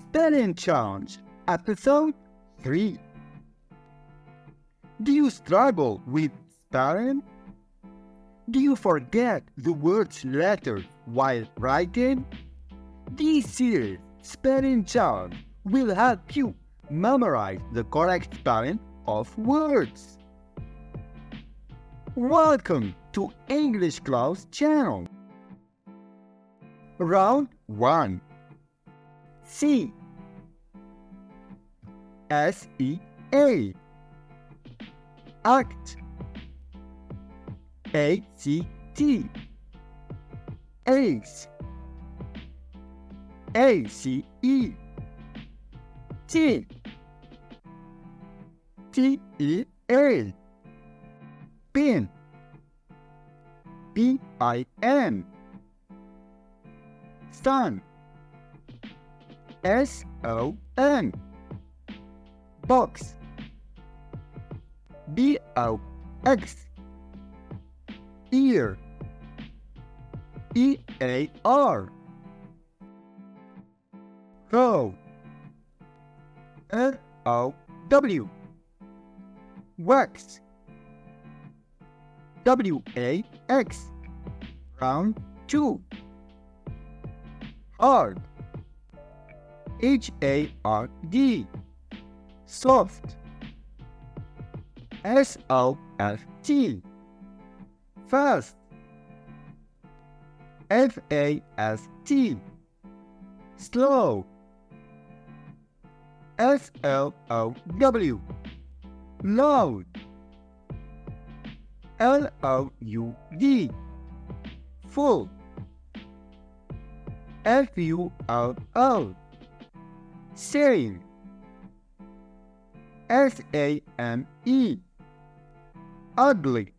Spelling Challenge, Episode 3. Do you struggle with spelling? Do you forget the word's letters while writing? This series, Spelling Challenge, will help you memorize the correct spelling of words. Welcome to English Class channel. Round 1. C S-E-A Act A-C-T Ace A-C-E T T-E-A Pin P-I-N Sun S-O-N Box B-O-X Ear E-A-R Row R-O-W Wax W-A-X Round 2 Hard H-A-R-D Soft S-O-F-T Fast F-A-S-T Slow S-L-O-W Loud L-O-U-D Full F-U-L-L Same S-A-M-E Ugly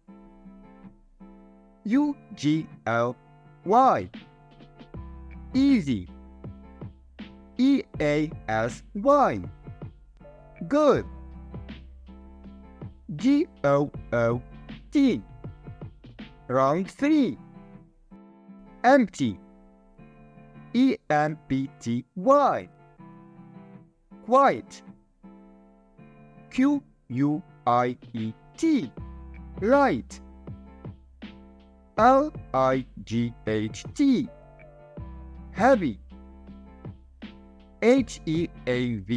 U-G-L-Y Easy E-A-S-Y Good G-O-O-T Round 3 Empty E-M-P-T-Y Quiet Q-U-I-E-T Light L-I-G-H-T Heavy H-E-A-V-Y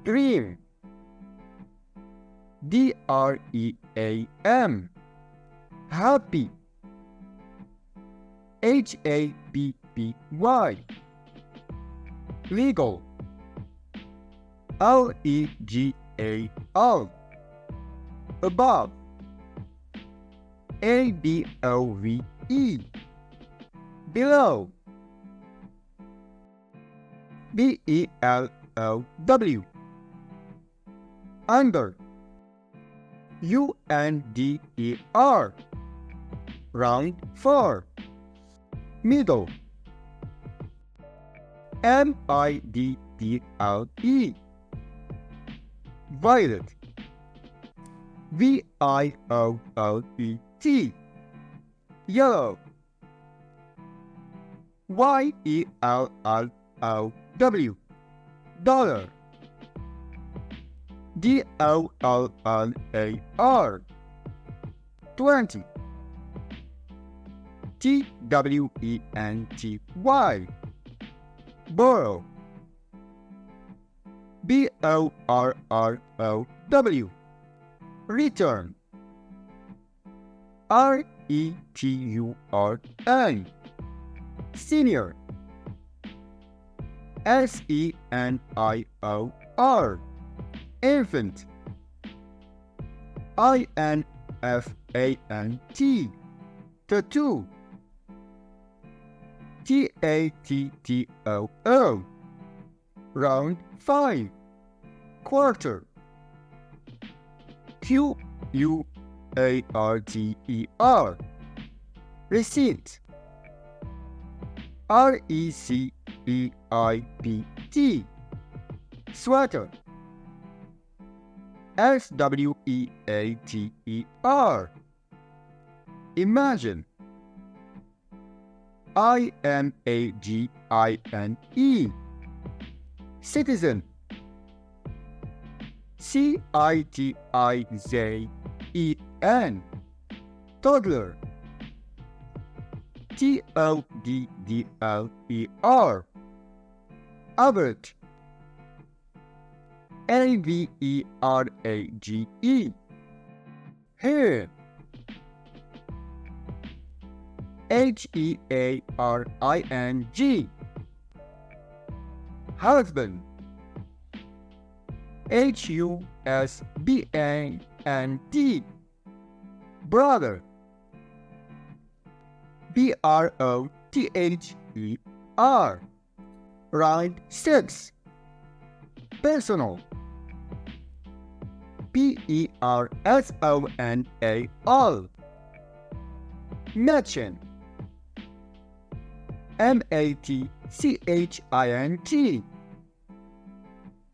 Dream D-R-E-A-M Happy H-A-P-P-Y Legal L-E-G-A-L Above A-B-O-V-E Below B-E-L-O-W Under U-N-D-E-R Round 4 Middle M-I-D-D-L-E Violet V-I-O-O-E-T Yellow Y-E-L-L-O-W Dollar D-O-L-L-A-R 20 T-W-E-N-T-Y Borrow B-O-R-R-O-W Return R-E-T-U-R-N Senior S-E-N-I-O-R Infant I-N-F-A-N-T Tattoo T-A-T-T-O-O Round 5 Quarter Q-U-A-R-T-E-R Receipt R-E-C-E-I-P-T Sweater S-W-E-A-T-E-R Imagine Imagine. Citizen. Citizen. Toddler. Toddler. Average. Average. Here. Hearing. Husband. Husband. Brother. Brother. Round 6. Personal. Personal. Matching. Matching.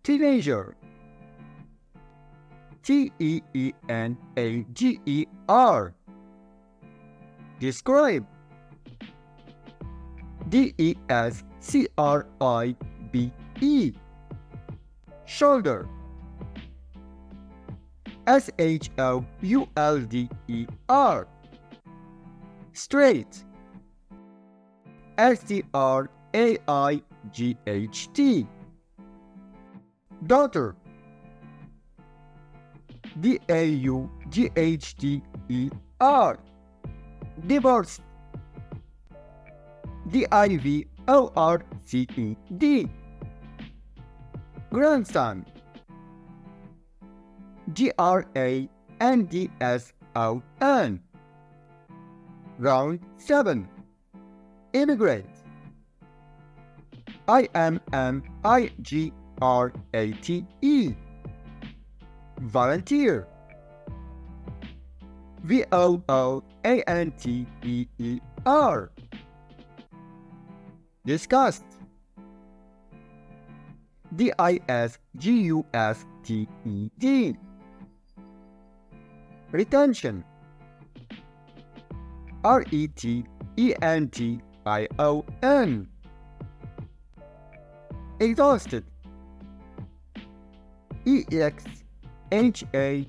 Teenager. Teenager. Describe. Describe. Shoulder. Shoulder. Straight. Straight. Daughter. Daughter. Divorced. Divorced. Grandson. Grandson. Round 7. Immigrant. Immigrate. Volunteer. Volunteer. Disgust. Disgusted. Retention. Retention. Exhausted. Exhausted.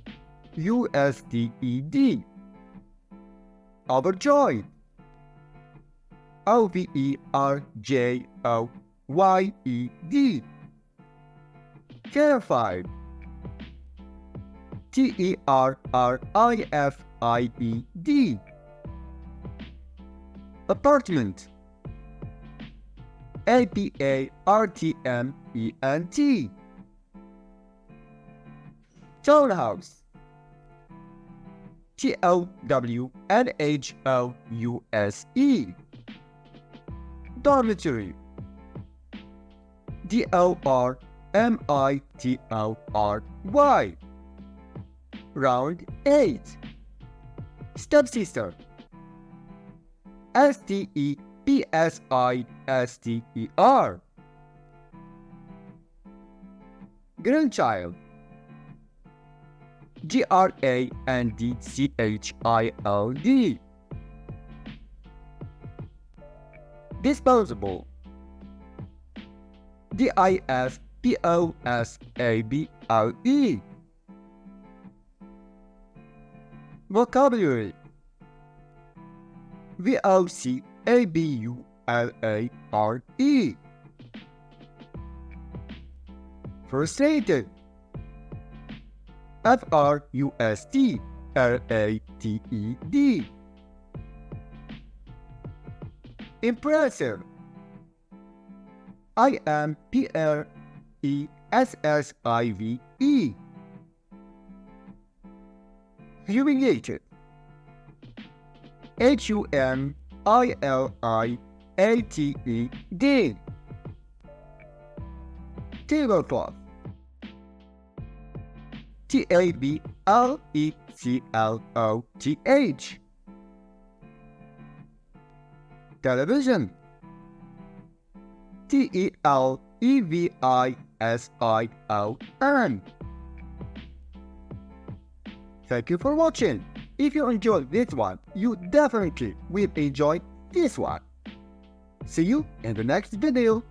Overjoyed. Overjoyed. Terrified. Terrified. Apartment. Apartment. Townhouse. Townhouse. Dormitory. Dormitory. Round 8. Stepsister. Stepsister. Grandchild. Grandchild. Disposable. Disposable. Vocabulary. Vocabulary. Frustrated. Frustrated. Impressive. Impressive. Humiliated. Humiliated. Tablecloth. Tablecloth. Television. Television. Thank you for watching. If you enjoyed this one, you definitely will enjoy this one. See you in the next video.